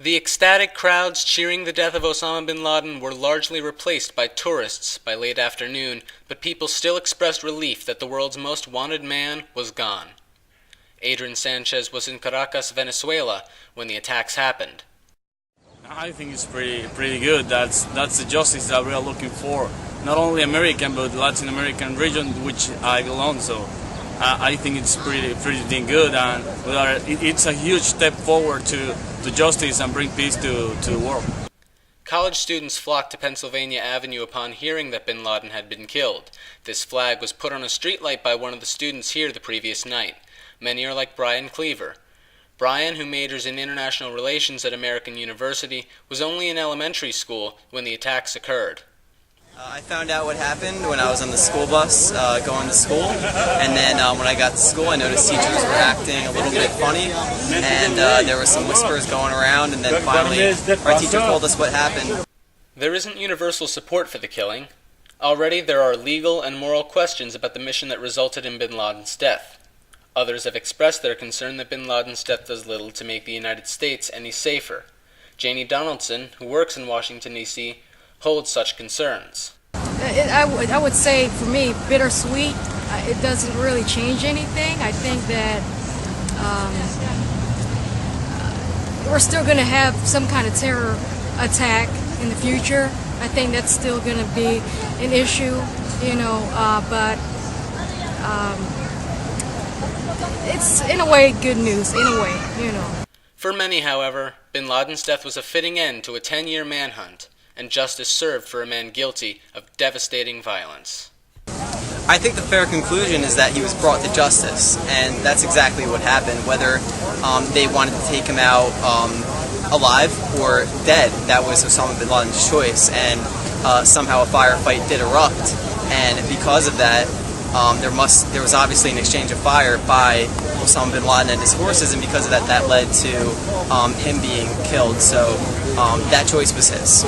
The ecstatic crowds cheering the death of Osama bin Laden were largely replaced by tourists by late afternoon, but people still expressed relief that the world's most wanted man was gone. Adrian Sanchez was in Caracas, Venezuela, when the attacks happened. I think it's pretty good. That's the justice that we are looking for. Not only American, but Latin American region, which I belong. So I think it's pretty dang good, and it's a huge step forward to justice and bring peace to the world. College students flocked to Pennsylvania Avenue upon hearing that bin Laden had been killed. This flag was put on a streetlight by one of the students here the previous night. Many are like Brian Cleaver. Brian, who majors in international relations at American University, was only in elementary school when the attacks occurred. I found out what happened when I was on the school bus going to school, and then when I got to school I noticed teachers were acting a little bit funny, and there were some whispers going around, and then finally our teacher told us what happened. There isn't universal support for the killing. Already there are legal and moral questions about the mission that resulted in bin Laden's death. Others have expressed their concern that bin Laden's death does little to make the United States any safer. Janie Donaldson, who works in Washington, D.C., holds such concerns. I would say, for me, bittersweet. It doesn't really change anything. I think that we're still going to have some kind of terror attack in the future. I think that's still going to be an issue, but it's, in a way, good news, in a way. For many, however, bin Laden's death was a fitting end to a 10-year manhunt, and justice served for a man guilty of devastating violence. I think the fair conclusion is that he was brought to justice, and that's exactly what happened. Whether they wanted to take him out alive or dead, that was Osama bin Laden's choice, and somehow a firefight did erupt, and because of that, there was obviously an exchange of fire by Osama bin Laden and his forces, and because of that, that led to him being killed. So that choice was his.